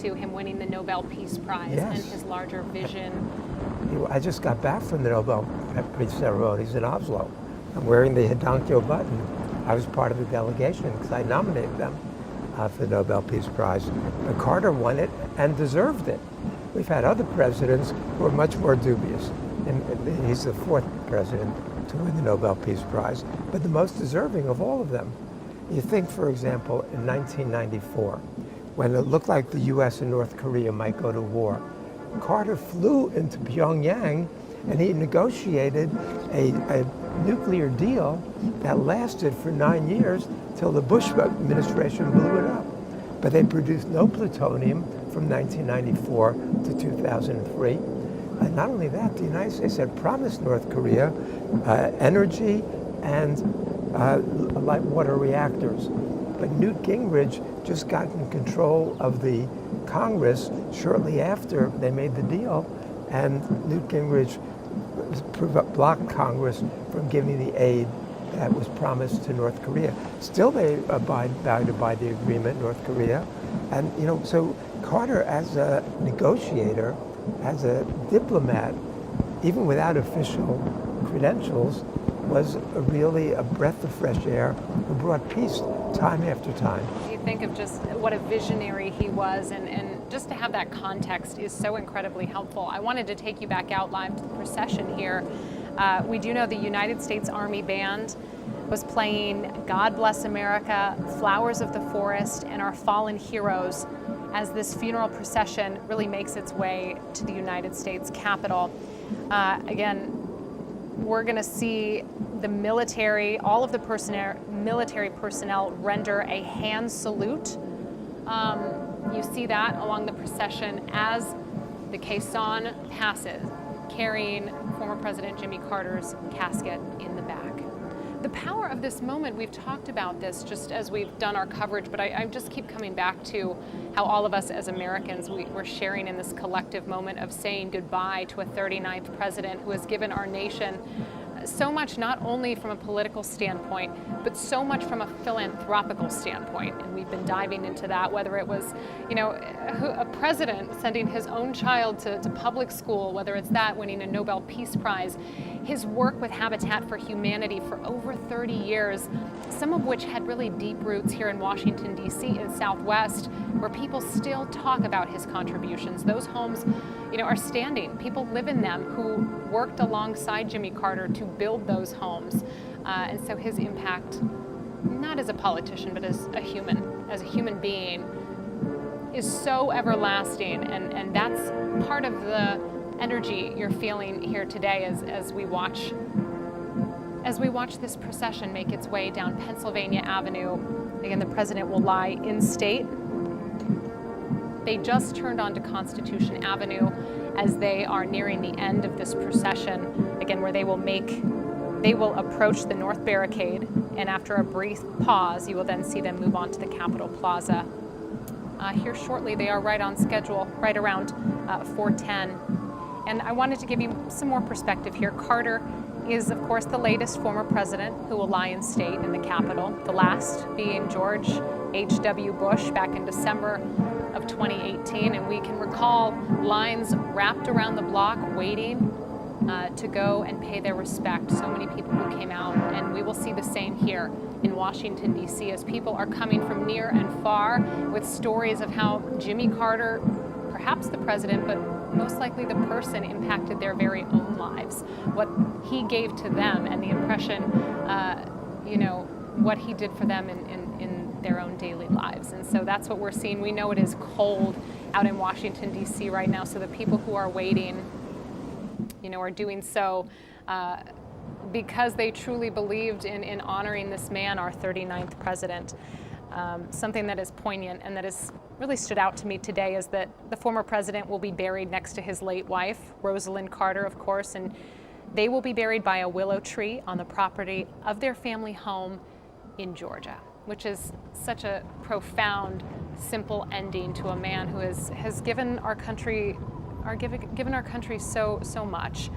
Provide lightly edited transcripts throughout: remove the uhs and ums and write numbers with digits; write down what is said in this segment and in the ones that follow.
to him winning the Nobel Peace Prize Yes. and his larger vision. I just got back from the Nobel Peace ceremonies in Oslo. I'm wearing the Hidankyo button. I was part of the delegation because I nominated them for the Nobel Peace Prize. But Carter won it and deserved it. We've had other presidents who are much more dubious. And he's the fourth president to win the Nobel Peace Prize, but the most deserving of all of them. You think, for example, in 1994, when it looked like the US and North Korea might go to war, Carter flew into Pyongyang and he negotiated a nuclear deal that lasted for 9 years till the Bush administration blew it up. But they produced no plutonium from 1994 to 2003. And not only that, the United States had promised North Korea energy and light water reactors. But Newt Gingrich just got in control of the Congress shortly after they made the deal, and Newt Gingrich blocked Congress from giving the aid that was promised to North Korea. Still, they abided by the agreement, North Korea, and so Carter, as a negotiator, as a diplomat, even without official credentials, was really a breath of fresh air who brought peace time after time. You think of just what a visionary he was, and just to have that context is so incredibly helpful. I wanted to take you back out live to the procession here. We do know the United States Army Band was playing God Bless America, Flowers of the Forest, and Our Fallen Heroes as this funeral procession really makes its way to the United States Capitol. Again, we're going to see the military, all of the military personnel render a hand salute. You see that along the procession as the caisson passes, carrying former President Jimmy Carter's casket in the back. The power of this moment, we've talked about this just as we've done our coverage, but I just keep coming back to how all of us as Americans, we're sharing in this collective moment of saying goodbye to a 39th president who has given our nation so much, not only from a political standpoint, but so much from a philanthropical standpoint. And we've been diving into that, whether it was, a president sending his own child to public school, whether it's that winning a Nobel Peace Prize, his work with Habitat for Humanity for over 30 years, some of which had really deep roots here in Washington, D.C. and Southwest, where people still talk about his contributions. Those homes, are standing. People live in them who worked alongside Jimmy Carter to build those homes. And so his impact, not as a politician, but as a human being, is so everlasting. And that's part of the energy you're feeling here today as we watch this procession make its way down Pennsylvania Avenue. Again, the president will lie in state. They just turned onto Constitution Avenue as they are nearing the end of this procession, again, where they will approach the North Barricade, and after a brief pause, you will then see them move on to the Capitol Plaza. Here shortly, they are right on schedule, right around 4:10. And I wanted to give you some more perspective here. Carter is, of course, the latest former president who will lie in state in the Capitol, the last being George H.W. Bush back in December of 2018, and we can recall lines wrapped around the block waiting to go and pay their respect. So many people who came out, and we will see the same here in Washington, D.C. as people are coming from near and far with stories of how Jimmy Carter, perhaps the president, but most likely the person, impacted their very own lives, what he gave to them, and the impression, what he did for them in their own daily lives. And so that's what we're seeing. We know it is cold out in Washington, D.C. right now, so the people who are waiting, are doing so because they truly believed in honoring this man, our 39th president. Something that is poignant and that has really stood out to me today is that the former president will be buried next to his late wife, Rosalind Carter, of course, and they will be buried by a willow tree on the property of their family home in Georgia, which is such a profound, simple ending to a man who has given our country so much.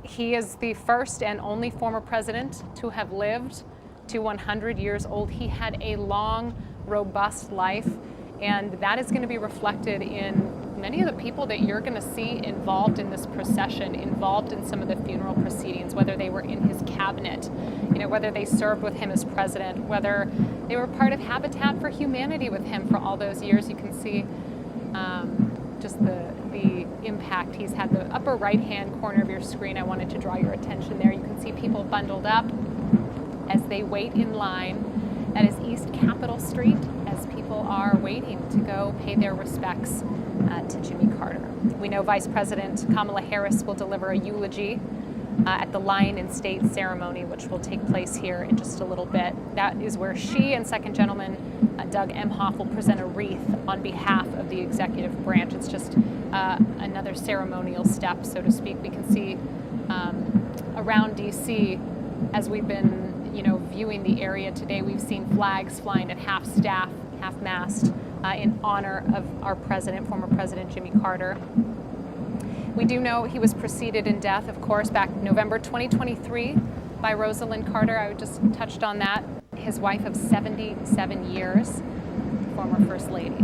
He is the first and only former president to have lived to 100 years old. He had a long, robust life, And that is going to be reflected in many of the people that you're going to see involved in this procession, involved in some of the funeral proceedings, whether they were in his cabinet, whether they served with him as president, whether they were part of Habitat for Humanity with him for all those years. You can see just the impact he's had. The upper right-hand corner of your screen, I wanted to draw your attention there. You can see people bundled up as they wait in line. That is East Capitol Street, as people are waiting to go pay their respects to Jimmy Carter. We know Vice President Kamala Harris will deliver a eulogy at the Lion in State ceremony, which will take place here in just a little bit. That is where she and Second Gentleman Doug Emhoff will present a wreath on behalf of the executive branch. It's just another ceremonial step, so to speak. We can see around D.C. as we've been viewing the area today, we've seen flags flying at half staff, half mast, in honor of our president, former President Jimmy Carter. We do know he was preceded in death, of course, back November 2023 by Rosalind Carter. I just touched on that. His wife of 77 years, former First Lady.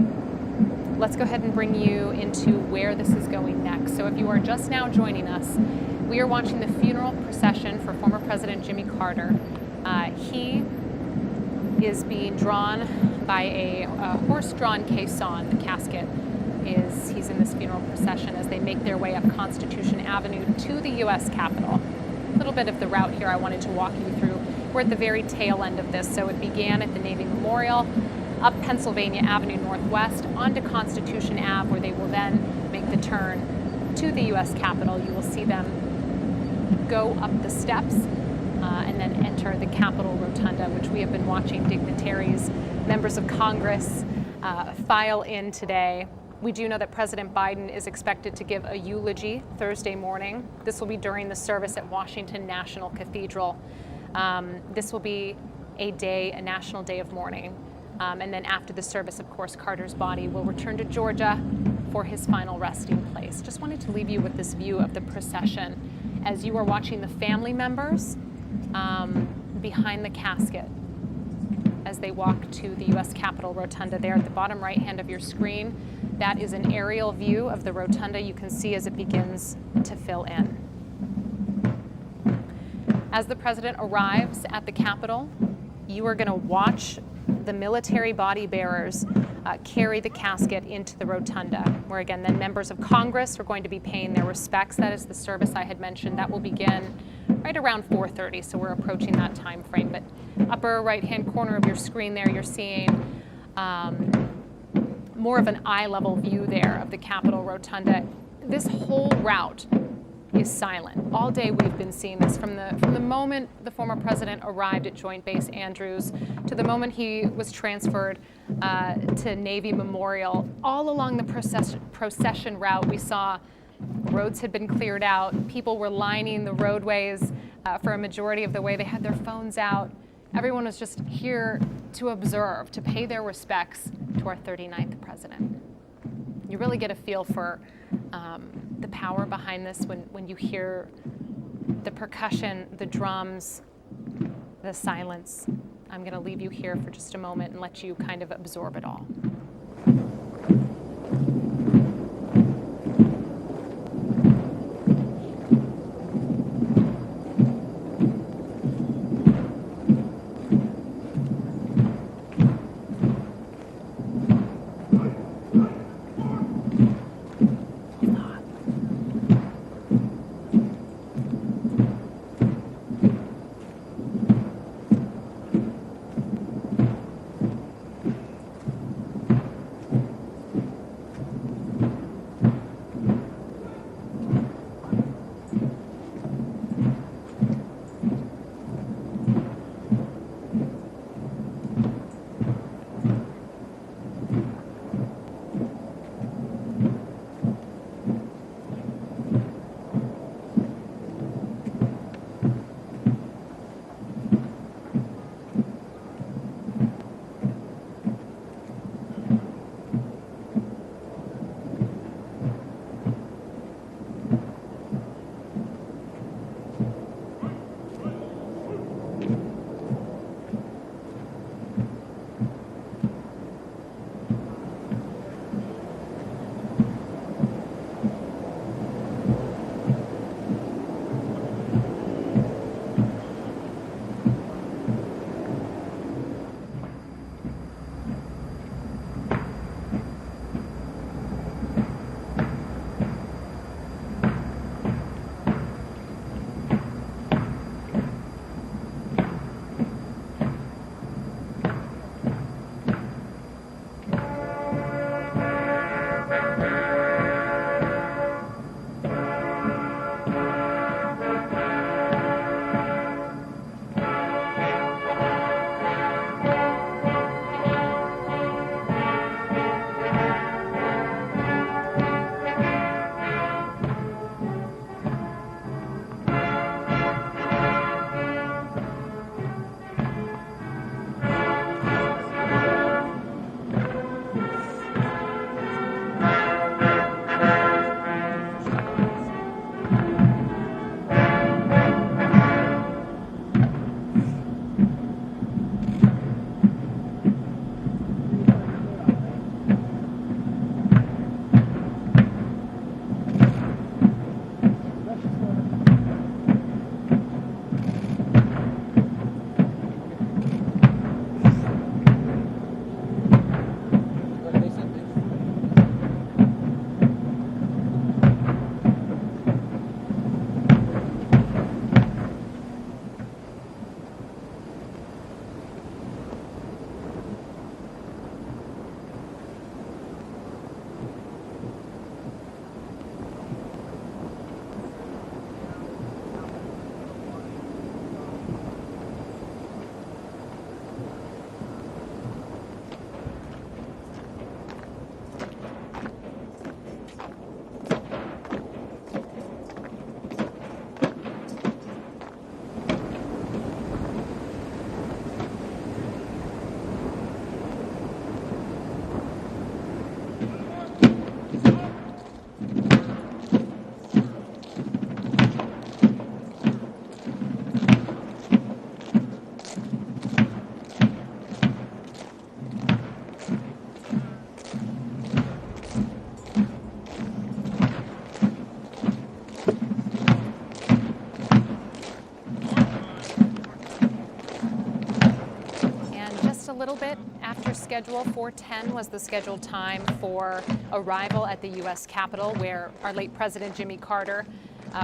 Let's go ahead and bring you into where this is going next. So if you are just now joining us, we are watching the funeral procession for former President Jimmy Carter. He is being drawn by a horse-drawn caisson. The casket he's in this funeral procession as they make their way up Constitution Avenue to the U.S. Capitol. A little bit of the route here I wanted to walk you through. We're at the very tail end of this, so it began at the Navy Memorial, up Pennsylvania Avenue Northwest, onto Constitution Ave, where they will then make the turn to the U.S. Capitol. You will see them go up the steps and then enter the Capitol Rotunda, which we have been watching dignitaries, members of Congress file in today. We do know that President Biden is expected to give a eulogy Thursday morning. This will be during the service at Washington National Cathedral. This will be a national day of mourning. And then after the service, of course, Carter's body will return to Georgia for his final resting place. Just wanted to leave you with this view of the procession as you are watching the family members behind the casket as they walk to the U.S. Capitol Rotunda there at the bottom right hand of your screen. That is an aerial view of the rotunda you can see as it begins to fill in. As the president arrives at the Capitol, you are going to watch the military body bearers carry the casket into the rotunda, where again then members of Congress are going to be paying their respects. That is the service I had mentioned. That will begin right around 4:30, so we're approaching that time frame. But upper right-hand corner of your screen there, you're seeing more of an eye-level view there of the Capitol Rotunda. This whole route is silent. All day we've been seeing this from the moment the former president arrived at Joint Base Andrews to the moment he was transferred to Navy Memorial. All along the procession route, we saw roads had been cleared out. People were lining the roadways for a majority of the way. They had their phones out. Everyone was just here to observe, to pay their respects to our 39th president. You really get a feel for the power behind this when you hear the percussion, the drums, the silence. I'm going to leave you here for just a moment and let you kind of absorb it all. schedule. 4:10 was the scheduled time for arrival at the U.S. Capitol, where our late President Jimmy Carter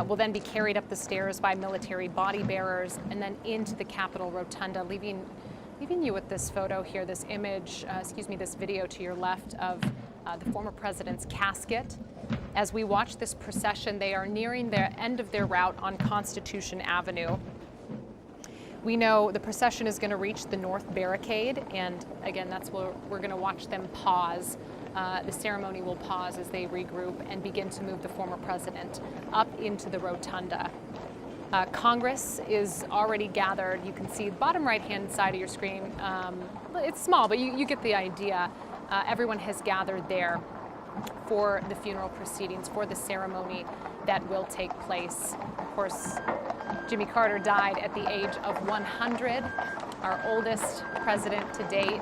will then be carried up the stairs by military body bearers and then into the Capitol Rotunda, leaving you with this photo here, this image, this video to your left of the former president's casket. As we watch this procession, they are nearing the end of their route on Constitution Avenue. We know the procession is going to reach the North Barricade, and again, that's where we're going to watch them pause. The ceremony will pause as they regroup and begin to move the former president up into the rotunda. Congress is already gathered. You can see the bottom right-hand side of your screen. It's small, but you get the idea. Everyone has gathered there for the funeral proceedings, for the ceremony that will take place. Of course, Jimmy Carter died at the age of 100, our oldest president to date.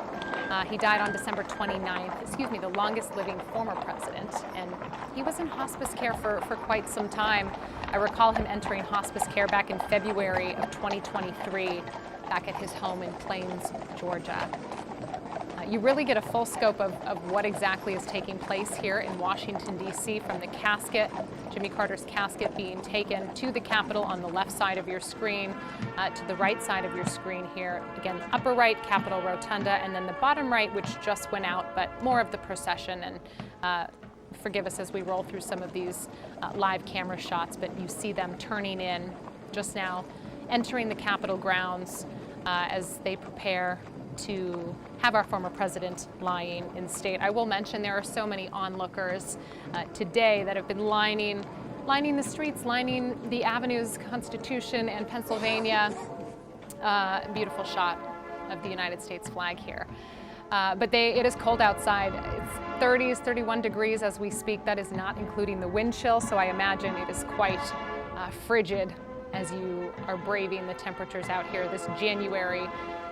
He died on December 29th, the longest living former president. And he was in hospice care for quite some time. I recall him entering hospice care back in February of 2023, back at his home in Plains, Georgia. You really get a full scope of what exactly is taking place here in Washington, D.C., from the casket, Jimmy Carter's casket, being taken to the Capitol on the left side of your screen, to the right side of your screen here. Again, upper right, Capitol Rotunda, and then the bottom right, which just went out, but more of the procession. And forgive us as we roll through some of these live camera shots, but you see them turning in just now, entering the Capitol grounds as they prepare to have our former president lying in state. I will mention there are so many onlookers today that have been lining the streets, lining the avenues, Constitution and Pennsylvania. Beautiful shot of the United States flag here. But it is cold outside. It's 30s, 31 degrees as we speak. That is not including the wind chill, so I imagine it is quite frigid as you are braving the temperatures out here this January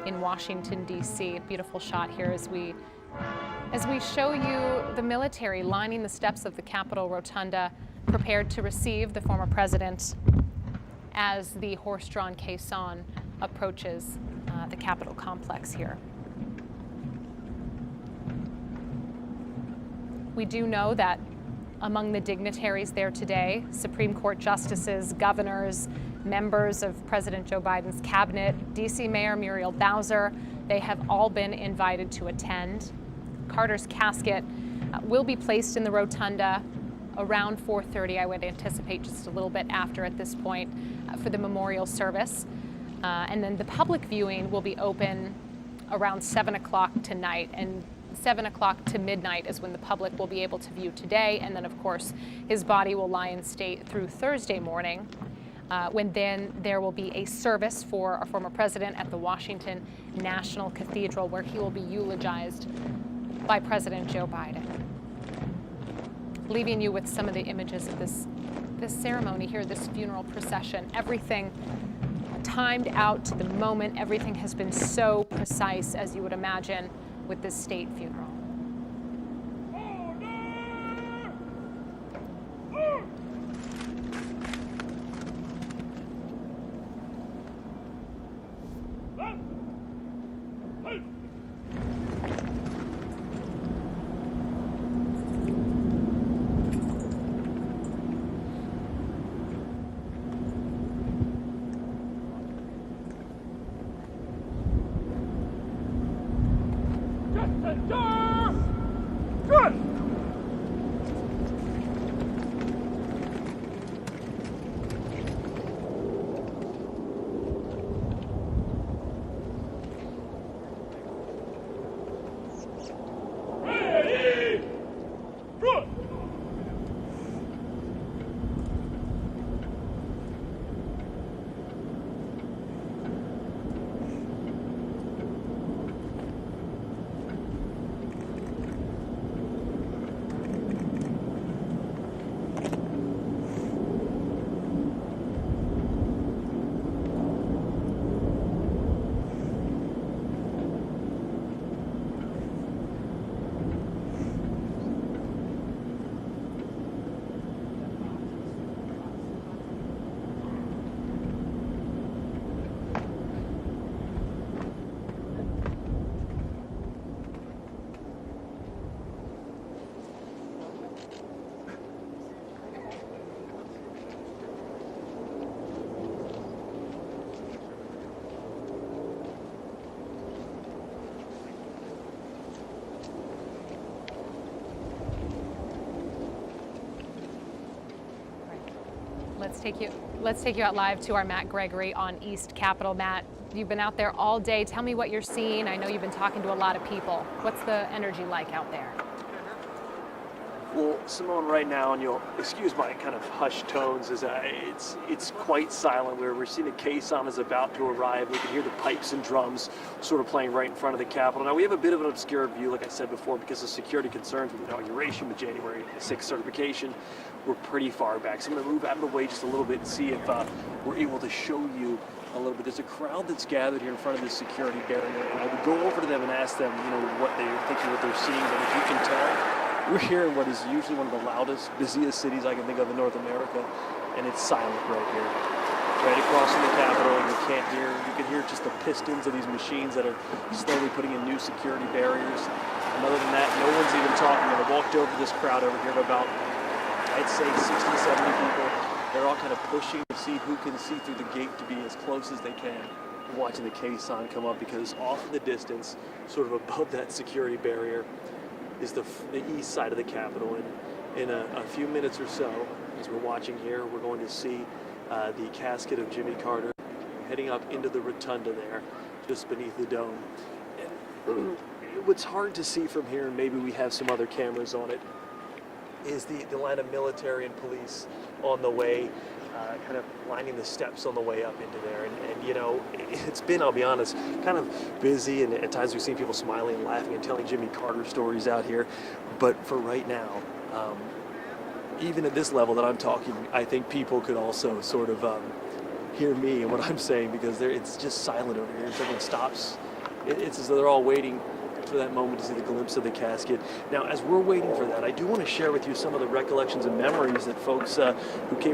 in Washington, D.C. Beautiful shot here as we show you the military lining the steps of the Capitol Rotunda, prepared to receive the former president as the horse-drawn caisson approaches the Capitol complex here. We do know that among the dignitaries there today, Supreme Court justices, governors, members of President Joe Biden's cabinet, D.C. Mayor Muriel Bowser, they have all been invited to attend. Carter's casket will be placed in the rotunda around 4:30. I would anticipate just a little bit after at this point for the memorial service. And then the public viewing will be open around 7 o'clock tonight, and 7 o'clock to midnight is when the public will be able to view today. And then, of course, his body will lie in state through Thursday morning, when then there will be a service for our former president at the Washington National Cathedral, where he will be eulogized by President Joe Biden. Leaving you with some of the images of this ceremony here, this funeral procession. Everything timed out to the moment. Everything has been so precise, as you would imagine, with this state funeral. Let's take you out live to our Matt Gregory on East Capitol. Matt, you've been out there all day. Tell me what you're seeing. I know you've been talking to a lot of people. What's the energy like out there? Well, Simone, right now, and you'll excuse my kind of hushed tones, is it's quite silent. We're seeing the caisson is about to arrive. We can hear the pipes and drums sort of playing right in front of the Capitol. Now, we have a bit of an obscure view, like I said before, because of security concerns with inauguration, with January 6th certification. We're pretty far back. So I'm going to move out of the way just a little bit and see if we're able to show you a little bit. There's a crowd that's gathered here in front of this security barrier, and I would go over to them and ask them, what they're thinking, what they're seeing. But if you can tell, we're here in what is usually one of the loudest, busiest cities I can think of in North America, and it's silent right here. Right across from the Capitol, you can hear just the pistons of these machines that are slowly putting in new security barriers. And other than that, no one's even talking. And I walked over this crowd over here of about, I'd say 60, 70 people. They're all kind of pushing to see who can see through the gate to be as close as they can. Watching the caisson come up, because off in the distance, sort of above that security barrier, is the east side of the Capitol. And in a few minutes or so, as we're watching here, we're going to see the casket of Jimmy Carter heading up into the rotunda there, just beneath the dome. And what's hard to see from here, and maybe we have some other cameras on it, is the line of military and police on the way, kind of lining the steps on the way up into there. And it's been, I'll be honest, kind of busy, and at times we've seen people smiling and laughing and telling Jimmy Carter stories out here. But for right now, even at this level that I'm talking, I think people could also sort of hear me and what I'm saying, because it's just silent over here. Everyone stops. It's as though they're all waiting for that moment to see the glimpse of the casket. Now, as we're waiting for that, I do want to share with you some of the recollections and memories that folks who came